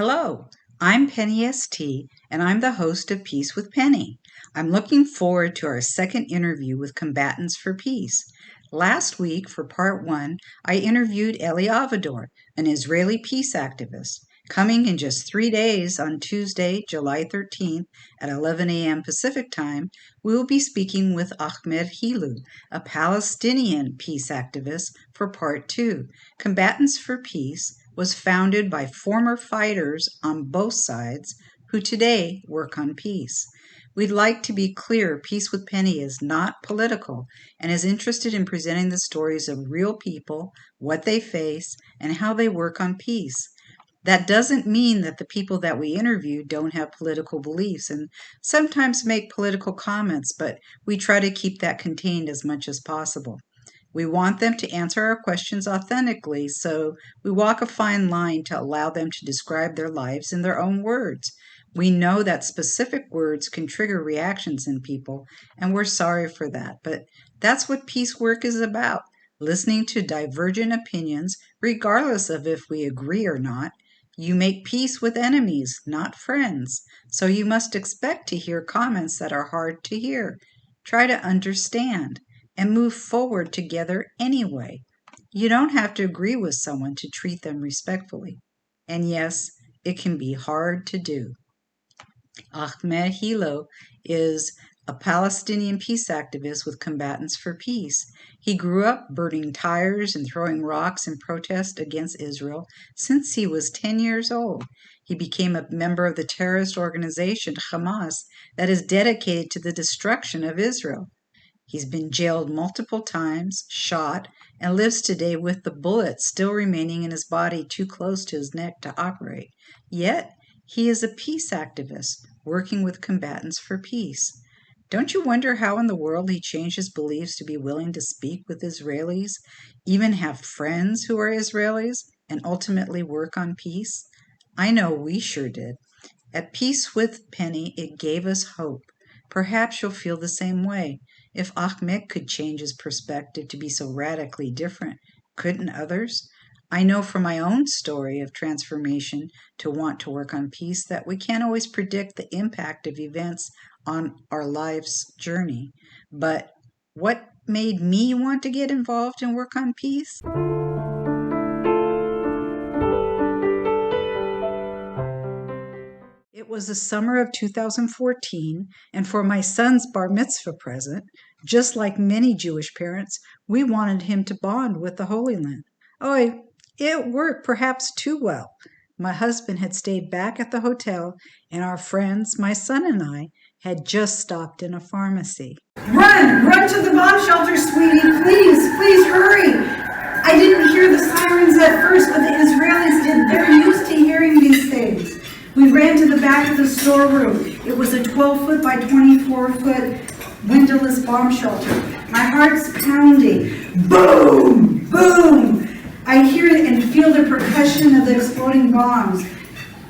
Hello, I'm Penny ST, and I'm the host of Peace with Penny. I'm looking forward to our second interview with Combatants for Peace. Last week, for part one, I interviewed Eli Avador, an Israeli peace activist. Coming in just 3 days on Tuesday, July 13th at 11 a.m. Pacific Time, we will be speaking with Ahmed Helou, a Palestinian peace activist, for part two. Combatants for Peace was founded by former fighters on both sides who today work on peace. We'd like to be clear, Peace with Penny is not political and is interested in presenting the stories of real people, what they face, and how they work on peace. That doesn't mean that the people that we interview don't have political beliefs and sometimes make political comments, but we try to keep that contained as much as possible. We want them to answer our questions authentically, so we walk a fine line to allow them to describe their lives in their own words. We know that specific words can trigger reactions in people, and we're sorry for that, but that's what peace work is about, listening to divergent opinions, regardless of if we agree or not. You make peace with enemies, not friends, so you must expect to hear comments that are hard to hear. Try to understand and move forward together anyway. You don't have to agree with someone to treat them respectfully. And yes, it can be hard to do. Ahmed Helou is a Palestinian peace activist with Combatants for Peace. He grew up burning tires and throwing rocks in protest against Israel since he was 10 years old. He became a member of the terrorist organization Hamas that is dedicated to the destruction of Israel. He's been jailed multiple times, shot, and lives today with the bullet still remaining in his body too close to his neck to operate. Yet, he is a peace activist working with Combatants for Peace. Don't you wonder how in the world he changed his beliefs to be willing to speak with Israelis, even have friends who are Israelis, and ultimately work on peace? I know we sure did. At Peace with Penny, it gave us hope. Perhaps you'll feel the same way. If Ahmed could change his perspective to be so radically different, couldn't others? I know from my own story of transformation to want to work on peace that we can't always predict the impact of events on our life's journey. But what made me want to get involved and work on peace? It was the summer of 2014, and for my son's bar mitzvah present, just like many Jewish parents, we wanted him to bond with the Holy Land. Oh, it worked perhaps too well. My husband had stayed back at the hotel, and our friends, my son and I, had just stopped in a pharmacy. Run to the bomb shelter, sweetie, please hurry. I didn't hear the sirens at first, but the Israelis did. They're used to hearing these things. We ran to the back of the storeroom. It was a 12-foot by 24-foot windowless bomb shelter. My heart's pounding. Boom! Boom! I hear it and feel the percussion of the exploding bombs.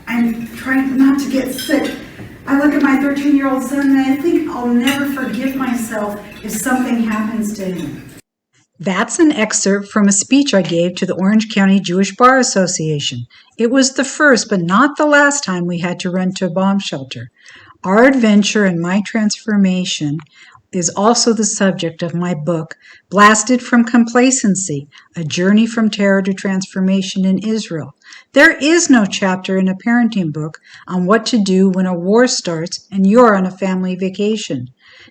I'm trying not to get sick. I look at my 13-year-old son and I think I'll never forgive myself if something happens to him. That's an excerpt from a speech I gave to the Orange County Jewish Bar Association. It was the first, but not the last time we had to run to a bomb shelter. Our adventure and my transformation is also the subject of my book, Blasted from Complacency, A Journey from Terror to Transformation in Israel. There is no chapter in a parenting book on what to do when a war starts and you're on a family vacation.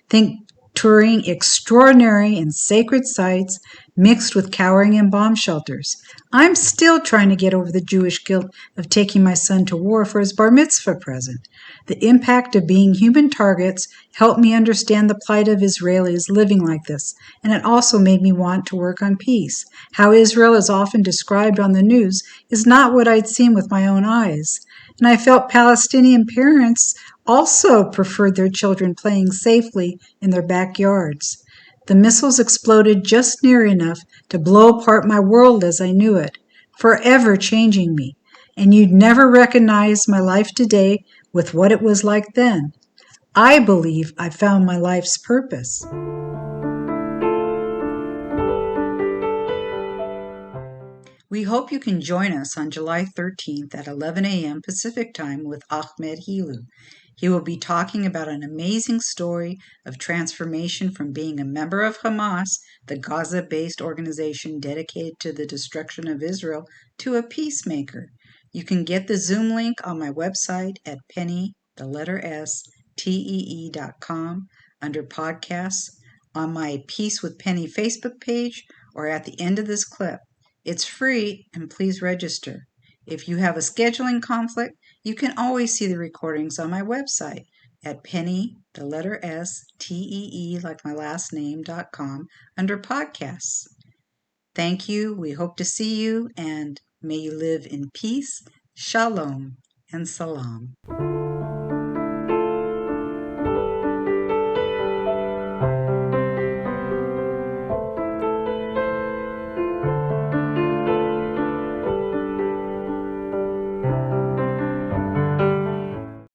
Think touring extraordinary and sacred sites mixed with cowering in bomb shelters. I'm still trying to get over the Jewish guilt of taking my son to war for his bar mitzvah present. The impact of being human targets helped me understand the plight of Israelis living like this, and it also made me want to work on peace. How Israel is often described on the news is not what I'd seen with my own eyes. And I felt Palestinian parents also preferred their children playing safely in their backyards. The missiles exploded just near enough to blow apart my world as I knew it, forever changing me. And you'd never recognize my life today with what it was like then. I believe I found my life's purpose. We hope you can join us on July 13th at 11 a.m. Pacific Time with Ahmed Helou. He will be talking about an amazing story of transformation from being a member of Hamas, the Gaza-based organization dedicated to the destruction of Israel, to a peacemaker. You can get the Zoom link on my website at penny.tee.com under podcasts, on my Peace with Penny Facebook page, or at the end of this clip. It's free, and please register. If you have a scheduling conflict, you can always see the recordings on my website at penny.tee, like my last name.com, under podcasts. Thank you. We hope to see you, and may you live in peace, shalom, and salam.